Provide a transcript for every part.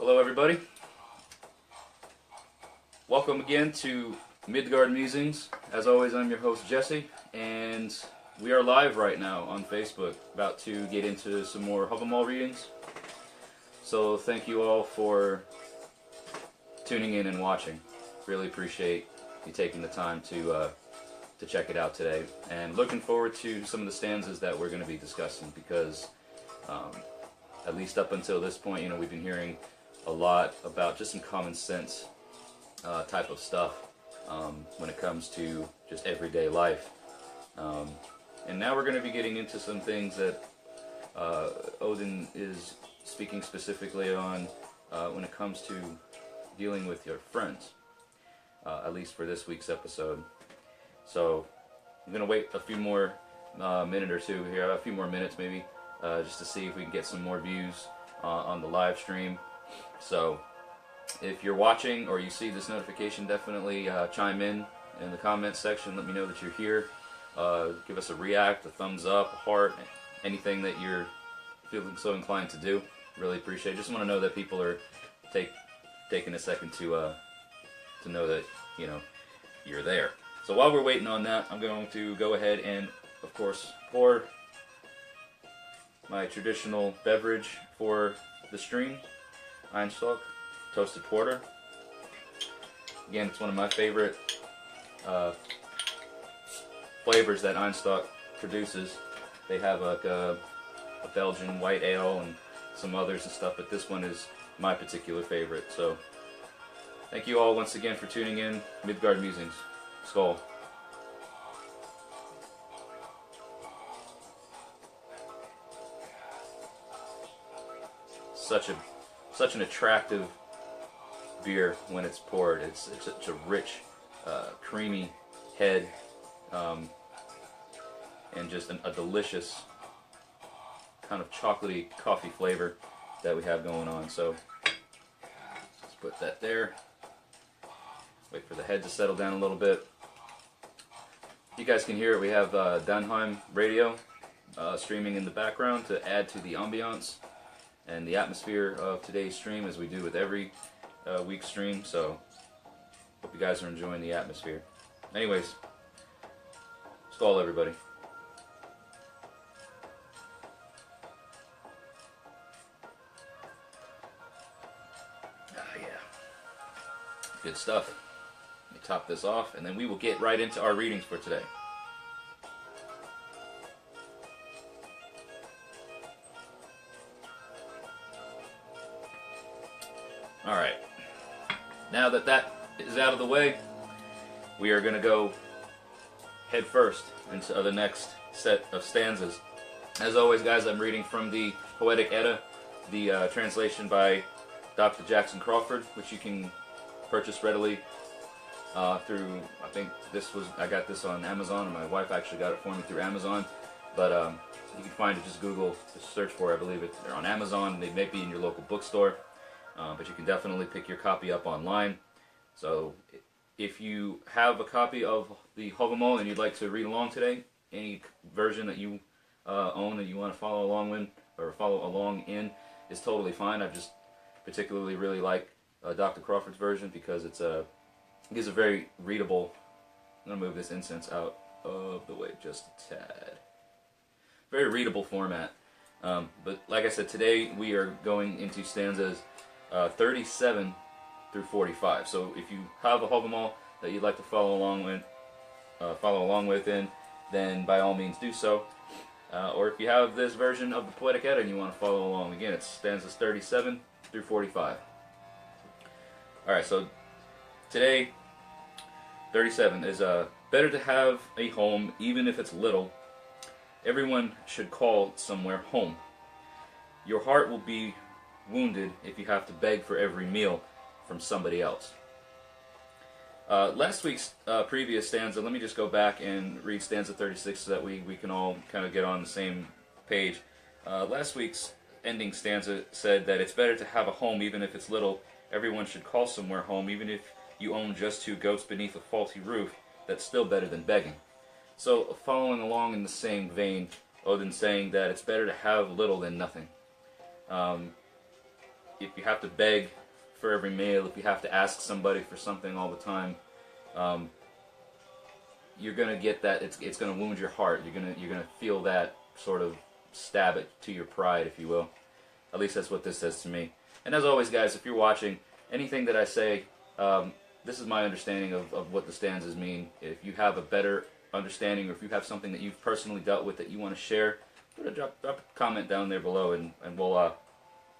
Hello everybody. Welcome again to Midgard Musings. As always, I'm your host Jesse, and we are live right now on Facebook, about to get into some more Hávamál readings. So thank you all for tuning in and watching. Really appreciate you taking the time to check it out today, and looking forward to some of the stanzas that we're going to be discussing, because at least up until this point, we've been hearing a lot about just some common sense type of stuff when it comes to just everyday life. And now we're going to be getting into some things that Odin is speaking specifically on when it comes to dealing with your friends, at least for this week's episode. So I'm going to wait a few more minute or two here, a few more minutes maybe, just to see if we can get some more views on the live stream. So if you're watching or you see this notification, definitely chime in the comments section. Let me know that you're here. Give us a react, a thumbs up, a heart, anything that you're feeling so inclined to do. Really appreciate it. Just want to know that people are taking a second to know that you're there. So while we're waiting on that, I'm going to go ahead and, of course, pour my traditional beverage for the stream, Einstock Toasted Porter. Again, it's one of my favorite flavors that Einstock produces. They have like a Belgian white ale and some others and stuff, but this one is my particular favorite. So thank you all once again for tuning in. Midgard Musings. Skål. Such an attractive beer when it's poured. It's such a rich, creamy head, and just a delicious kind of chocolatey coffee flavor that we have going on. So let's put that there. Wait for the head to settle down a little bit. You guys can hear it. We have Danheim radio streaming in the background to add to the ambiance and the atmosphere of today's stream, as we do with every week's stream. So hope you guys are enjoying the atmosphere. Anyways, skål everybody. Yeah, good stuff. Let me top this off, and then we will get right into our readings for today. Alright, now that that is out of the way, we are going to go head first into the next set of stanzas. As always, guys, I'm reading from the Poetic Edda, the translation by Dr. Jackson Crawford, which you can purchase readily through, I think I got this on Amazon, and my wife actually got it for me through Amazon, but you can find it, just Google, just search for it. I believe they're on Amazon. They may be in your local bookstore, but you can definitely pick your copy up online. So if you have a copy of the Hávamál and you'd like to read along today, any version that you own that you want to follow along in is totally fine. I just particularly really like Dr. Crawford's version because it gives a very readable. I'm going to move this incense out of the way just a tad. Very readable format. But like I said, today we are going into stanzas 37 through 45. So if you have a Hávamál that you'd like to follow along with, then by all means do so. Or if you have this version of the Poetic Edda and you want to follow along, again, it's stanzas 37 through 45. Alright, so today, 37 is better to have a home, even if it's little. Everyone should call somewhere home. Your heart will be wounded if you have to beg for every meal from somebody else. Last week's previous stanza, let me just go back and read stanza 36 so that we can all kind of get on the same page. Last week's ending stanza said that it's better to have a home even if it's little. Everyone should call somewhere home, even if you own just 2 goats beneath a faulty roof. That's still better than begging. So following along in the same vein, Odin's saying that it's better to have little than nothing. if you have to beg for every meal, if you have to ask somebody for something all the time, you're gonna get that. It's gonna wound your heart. You're gonna feel that sort of stab it to your pride, if you will. At least that's what this says to me. And as always, guys, if you're watching, anything that I say, this is my understanding of what the stanzas mean. If you have a better understanding, or if you have something that you've personally dealt with that you want to share, drop a comment down there below, and we'll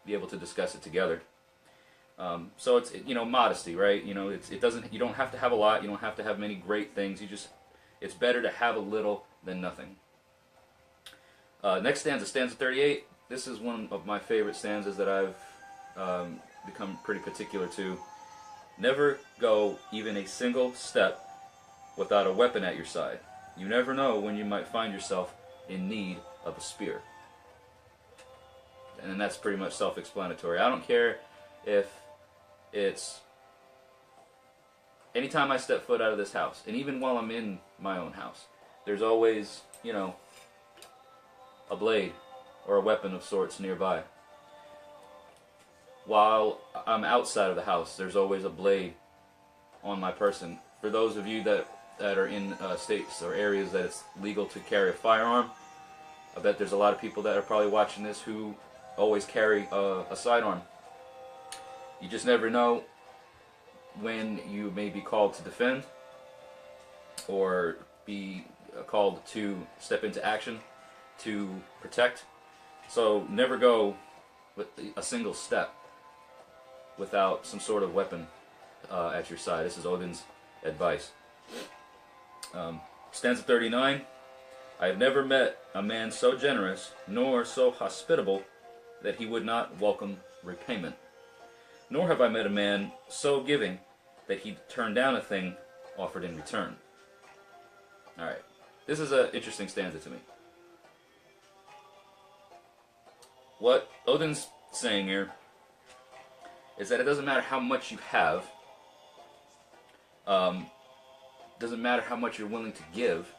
be able to discuss it together. So it's, modesty, right? It doesn't. You don't have to have a lot. You don't have to have many great things. It's better to have a little than nothing. Next stanza, stanza 38. This is one of my favorite stanzas that I've become pretty particular to. Never go even a single step without a weapon at your side. You never know when you might find yourself in need of a spear. And that's pretty much self-explanatory. I don't care if it's anytime I step foot out of this house, and even while I'm in my own house, there's always, a blade or a weapon of sorts nearby. While I'm outside of the house, there's always a blade on my person. For those of you that are in states or areas that it's legal to carry a firearm, I bet there's a lot of people that are probably watching this who always carry a sidearm. You just never know when you may be called to defend or be called to step into action to protect. So never go with a single step without some sort of weapon at your side. This is Odin's advice. Stanza 39. I have never met a man so generous nor so hospitable that he would not welcome repayment. Nor have I met a man so giving that he'd turn down a thing offered in return. Alright, this is an interesting stanza to me. What Odin's saying here is that it doesn't matter how much you have, doesn't matter how much you're willing to give,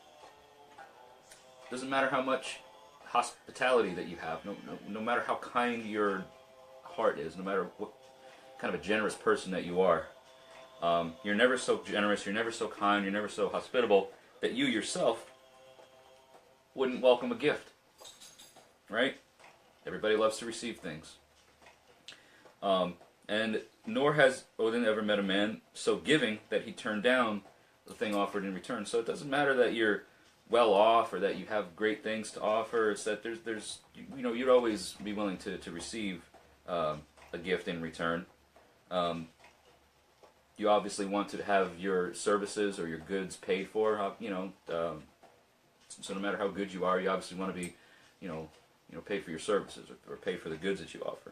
doesn't matter how much hospitality that you have, no matter how kind your heart is, no matter what kind of a generous person that you are, you're never so generous, you're never so kind, you're never so hospitable that you yourself wouldn't welcome a gift, right? Everybody loves to receive things. And nor has Odin ever met a man so giving that he turned down the thing offered in return. So it doesn't matter that you're well off or that you have great things to offer. It's that there's you'd always be willing to receive a gift in return. You obviously want to have your services or your goods paid for. So no matter how good you are, you obviously want to be, pay for your services or pay for the goods that you offer.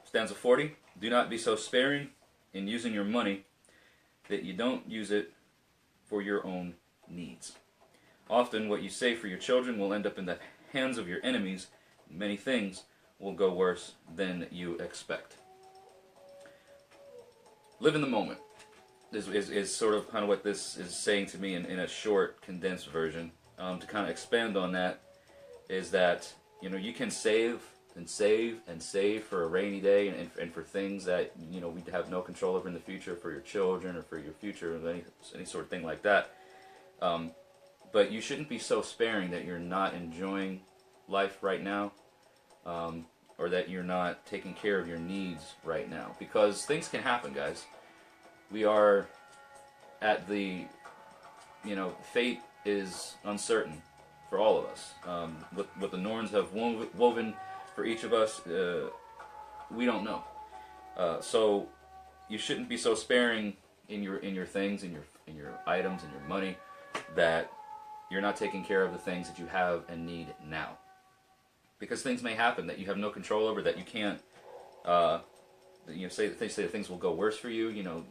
Stanza 40. Do not be so sparing in using your money that you don't use it for your own needs. Often what you save for your children will end up in the hands of your enemies. Many things will go worse than you expect. Live in the moment is sort of kind of what this is saying to me in a short, condensed version. To kind of expand on that is that, you can save and save and save for a rainy day and for things that, we have no control over in the future, for your children or for your future or any sort of thing like that. But you shouldn't be so sparing that you're not enjoying life right now, or that you're not taking care of your needs right now. Because things can happen, guys. We are at the, fate is uncertain for all of us. What the Norns have woven for each of us, we don't know. So you shouldn't be so sparing in your things, in your items, in your money, that you're not taking care of the things that you have and need now. Because things may happen that you have no control over, that you can't. Say that things will go worse for you.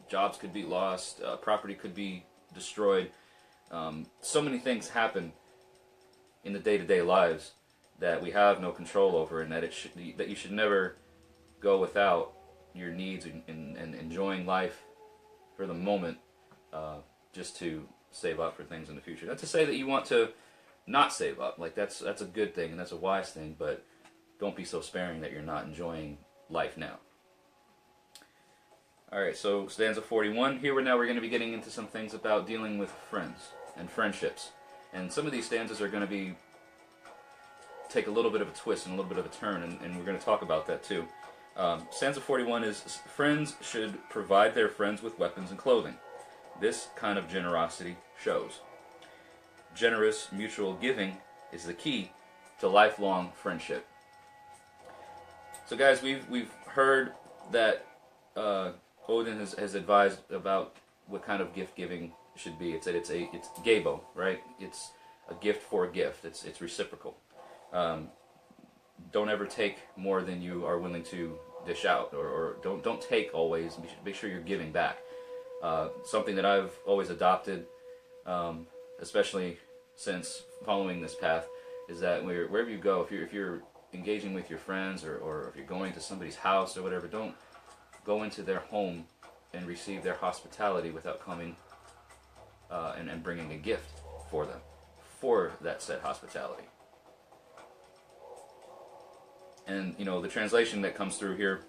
Jobs could be lost, property could be destroyed. So many things happen in the day-to-day lives that we have no control over, and that you should never go without your needs and enjoying life for the moment, just to save up for things in the future. Not to say that you want to not save up, like that's a good thing and that's a wise thing, but don't be so sparing that you're not enjoying life now. Alright, so stanza 41. Here we're going to be getting into some things about dealing with friends and friendships. And some of these stanzas are going to take a little bit of a twist and a little bit of a turn, and we're going to talk about that too. Stanza 41 is, friends should provide their friends with weapons and clothing. This kind of generosity shows. Generous mutual giving is the key to lifelong friendship. So guys, we've heard that Odin has advised about what kind of gift giving should be. It's gabo, right? It's a gift for a gift. It's reciprocal. Don't ever take more than you are willing to dish out, or don't take always. Make sure you're giving back. Something that I've always adopted, especially since following this path, is that wherever you go, if you're engaging with your friends, or if you're going to somebody's house or whatever, don't go into their home and receive their hospitality without coming and bringing a gift for them for that said hospitality. And the translation that comes through here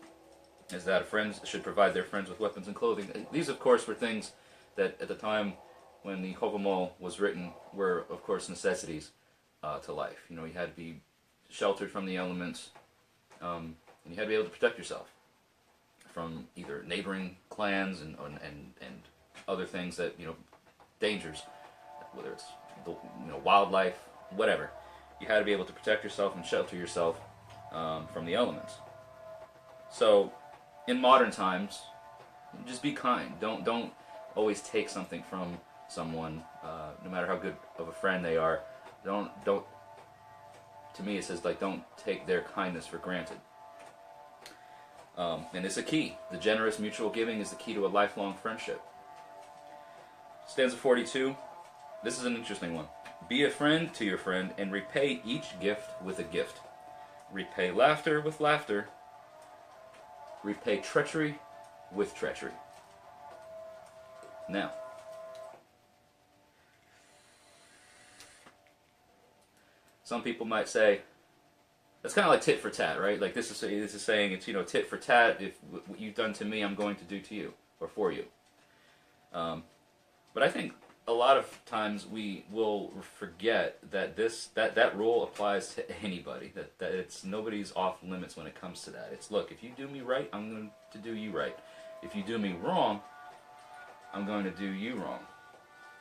is that friends should provide their friends with weapons and clothing. These, of course, were things that at the time when the Hávamál was written were, of course, necessities to life. You had to be sheltered from the elements, and you had to be able to protect yourself from either neighboring clans and other things that, dangers, whether it's wildlife, whatever. You had to be able to protect yourself and shelter yourself from the elements. So, in modern times, just be kind. Don't always take something from someone, no matter how good of a friend they are. Don't. To me, it says don't take their kindness for granted. And it's a key. The generous mutual giving is the key to a lifelong friendship. Stanza 42. This is an interesting one. Be a friend to your friend and repay each gift with a gift. Repay laughter with laughter. Repay treachery with treachery. Now, some people might say, that's kind of like tit for tat, right? Like this is saying it's tit for tat. If what you've done to me, I'm going to do to you or for you. But I think a lot of times we will forget that that rule applies to anybody. That it's nobody's off limits when it comes to that. It's, look, if you do me right, I'm going to do you right. If you do me wrong, I'm going to do you wrong.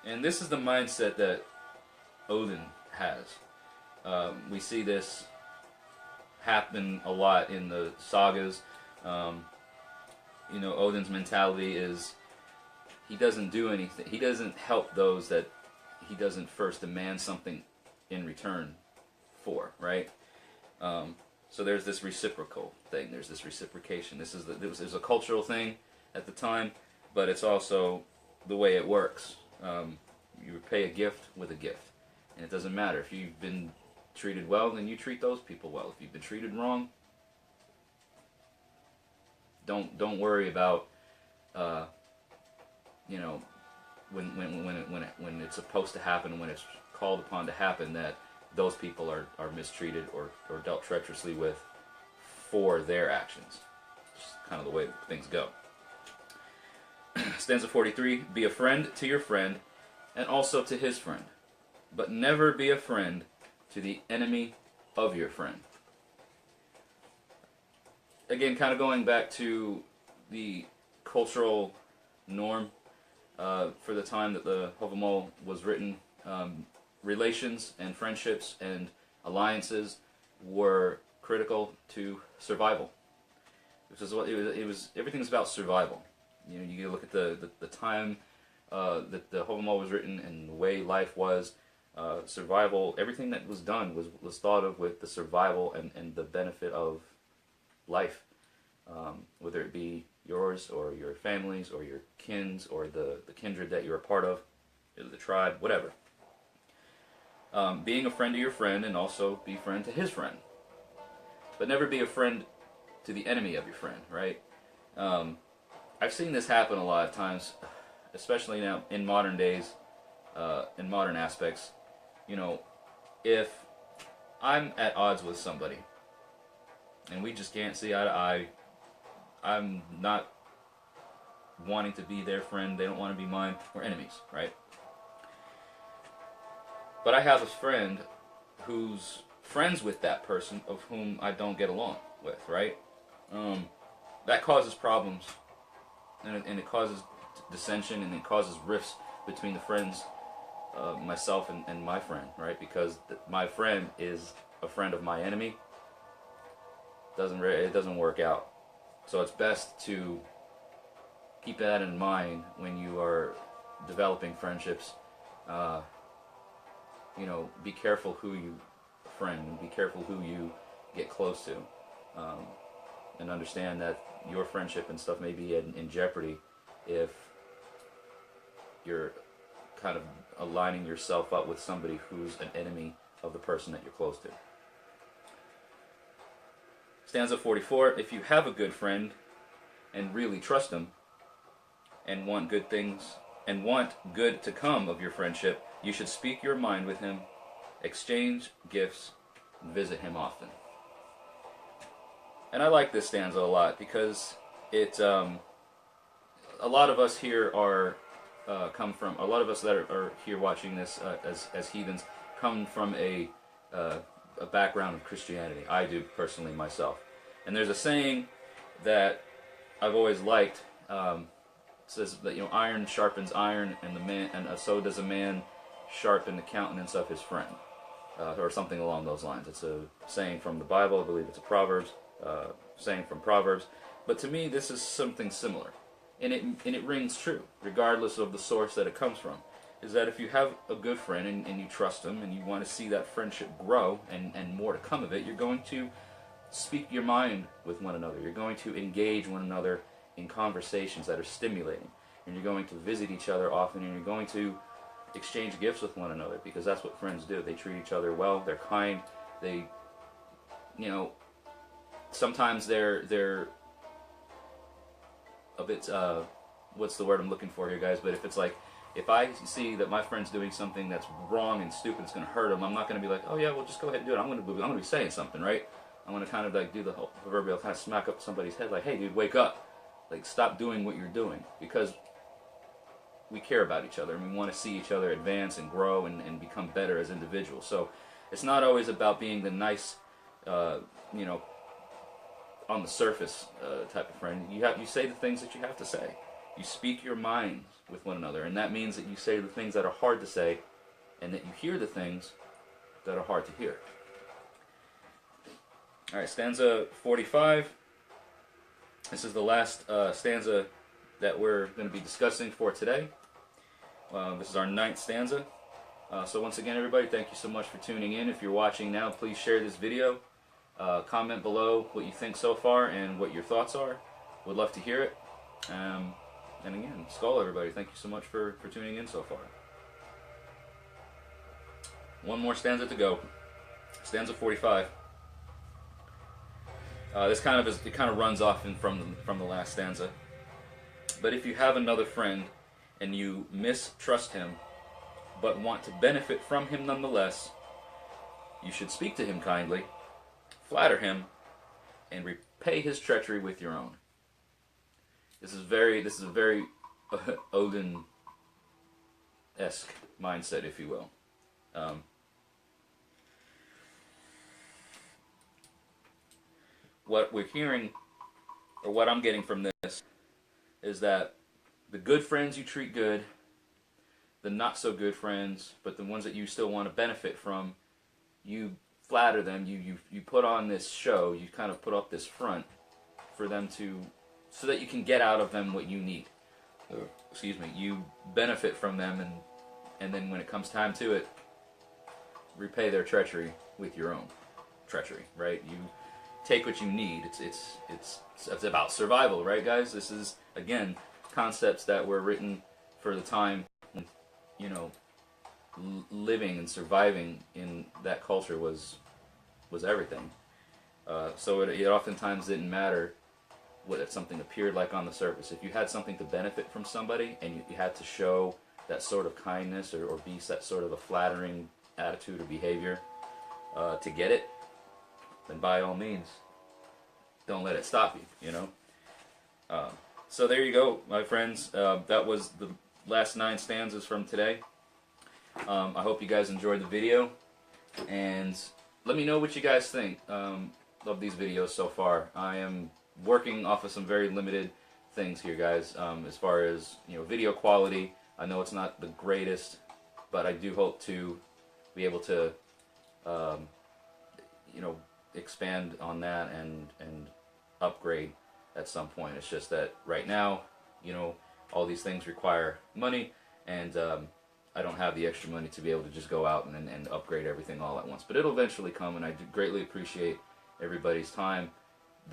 And this is the mindset that Odin has. We see this happen a lot in the sagas. Odin's mentality is he doesn't do anything. He doesn't help those that he doesn't first demand something in return for, right? So there's this reciprocal thing. There's this reciprocation. This is a cultural thing at the time, but it's also the way it works. You repay a gift with a gift, and it doesn't matter if you've been treated well, then you treat those people well. If you've been treated wrong, don't worry about when it's supposed to happen, when it's called upon to happen, that those people are mistreated or dealt treacherously with for their actions. Just kind of the way things go. Stanza 43, be a friend to your friend and also to his friend, but never be a friend to the enemy of your friend. Again, kind of going back to the cultural norm for the time that the Hávamál was written, relations and friendships and alliances were critical to survival. It was everything's about survival. You look at the time that the Hávamál was written and the way life was. Survival, everything that was done was thought of with the survival and the benefit of life, whether it be yours or your family's or your kin's or the kindred that you're a part of, the tribe, whatever. Being a friend to your friend and also be a friend to his friend. But never be a friend to the enemy of your friend, right? I've seen this happen a lot of times, especially now in modern days, in modern aspects. If I'm at odds with somebody, and we just can't see eye to eye. I'm not wanting to be their friend. They don't want to be mine. We're enemies, right? But I have a friend who's friends with that person of whom I don't get along with, right? That causes problems, and it causes dissension, and it causes rifts between the friends, myself and my friend, right? Because my friend is a friend of my enemy. It doesn't work out. So it's best to keep that in mind when you are developing friendships. You know, be careful who you friend, and be careful who you get close to, and understand that your friendship and stuff may be in jeopardy if you're kind of aligning yourself up with somebody who's an enemy of the person that you're close to. Stanza 44, if you have a good friend and really trust him and want good things and want good to come of your friendship, you should speak your mind with him, exchange gifts, and visit him often. And I like this stanza a lot because it, a lot of us here are, a lot of us that are here watching this as heathens come from a background of Christianity. I do personally myself. And there's a saying that I've always liked. It says that, you know, iron sharpens iron, and so does a man sharpen the countenance of his friend, or something along those lines. It's a saying from the Bible. I believe it's a Proverbs saying from Proverbs. But to me, this is something similar, and it rings true, regardless of the source that it comes from. Is that if you have a good friend and you trust him and you want to see that friendship grow and more to come of it, you're going to speak your mind with one another. You're going to engage one another in conversations that are stimulating, and you're going to visit each other often, and you're going to exchange gifts with one another, because that's what friends do. They treat each other well. They're kind. They, you know, sometimes they're a bit, what's the word I'm looking for here, guys? But if it's like, if I see that my friend's doing something that's wrong and stupid, it's going to hurt him, I'm not going to be like, oh yeah, well just go ahead and do it. I'm going to be saying something, right? I'm going to kind of like do the whole proverbial kind of smack up somebody's head, like, hey dude, wake up. Like, stop doing what you're doing, because we care about each other and we want to see each other advance and grow and become better as individuals. So it's not always about being the nice, you know, on the surface type of friend. You say the things that you have to say. You speak your mind with one another, and that means that you say the things that are hard to say, and that you hear the things that are hard to hear. All right, stanza 45. This is the last stanza that we're going to be discussing for today. This is our 9th stanza. So once again, everybody, thank you so much for tuning in. If you're watching now, please share this video. Comment below what you think so far and what your thoughts are. Would love to hear it. And again, Skull, everybody, thank you so much for tuning in so far. One more stanza to go. Stanza 45. This kind of runs off from the last stanza. But if you have another friend and you mistrust him, but want to benefit from him nonetheless, you should speak to him kindly, flatter him, and repay his treachery with your own. This is a very Odin-esque mindset, if you will. What we're hearing, or what I'm getting from this, is that the good friends you treat good, the not so good friends, but the ones that you still want to benefit from, you flatter them, you put on this show, you kind of put up this front for them to, so that you can get out of them what you need. Excuse me, you benefit from them, and then when it comes time to it, repay their treachery with your own treachery, right? You take what you need. It's about survival, right, guys? This is, again, concepts that were written for the time when, you know, living and surviving in that culture was everything. So it oftentimes didn't matter what something appeared like on the surface. If you had something to benefit from somebody and you had to show that sort of kindness or be that sort of a flattering attitude or behavior to get it, then by all means, don't let it stop you, you know. So there you go, my friends. That was the last 9 stanzas from today. I hope you guys enjoyed the video, and let me know what you guys think of these videos so far. I am working off of some very limited things here, guys, as far as, you know, video quality. I know it's not the greatest, but I do hope to be able to you know, expand on that and upgrade at some point. It's just that right now, you know, all these things require money, and I don't have the extra money to be able to just go out and upgrade everything all at once. But it'll eventually come, and I do greatly appreciate everybody's time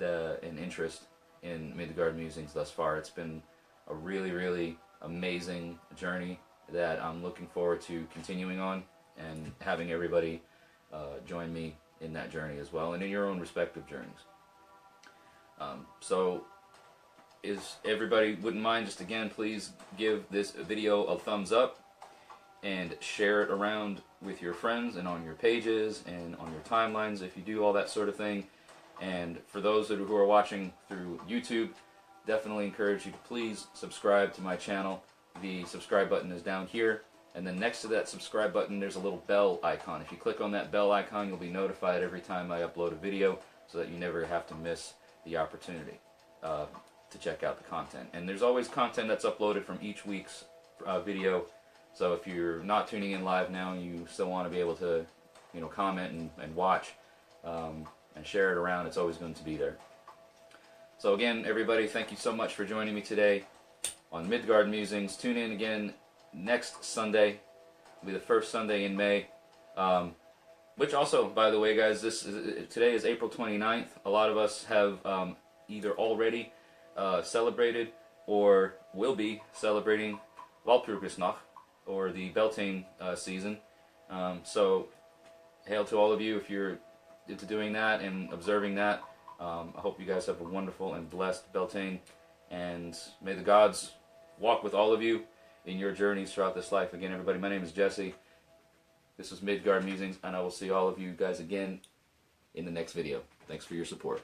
and interest in Midgard Musings thus far. It's been a really, really amazing journey that I'm looking forward to continuing on, and having everybody join me in that journey as well, and in your own respective journeys. So, everybody wouldn't mind, just again, please give this video a thumbs up and share it around with your friends and on your pages and on your timelines if you do all that sort of thing. And for those who are watching through YouTube, definitely encourage you to please subscribe to my channel. The subscribe button is down here, and then next to that subscribe button there's a little bell icon. If you click on that bell icon, you'll be notified every time I upload a video, so that you never have to miss the opportunity to check out the content. And there's always content that's uploaded from each week's video, so if you're not tuning in live now and you still want to be able to, you know, comment and watch and share it around, it's always going to be there. So again, everybody, thank you so much for joining me today on Midgard Musings. Tune in again next Sunday. It'll be the first Sunday in May. Which also, by the way, guys, today is April 29th. A lot of us have either already celebrated or will be celebrating Walpurgisnacht, or the Beltane season. So, hail to all of you if you're into doing that and observing that. I hope you guys have a wonderful and blessed Beltane, and may the gods walk with all of you in your journeys throughout this life. Again, everybody, my name is Jesse. This is Midgard Musings, and I will see all of you guys again in the next video. Thanks for your support.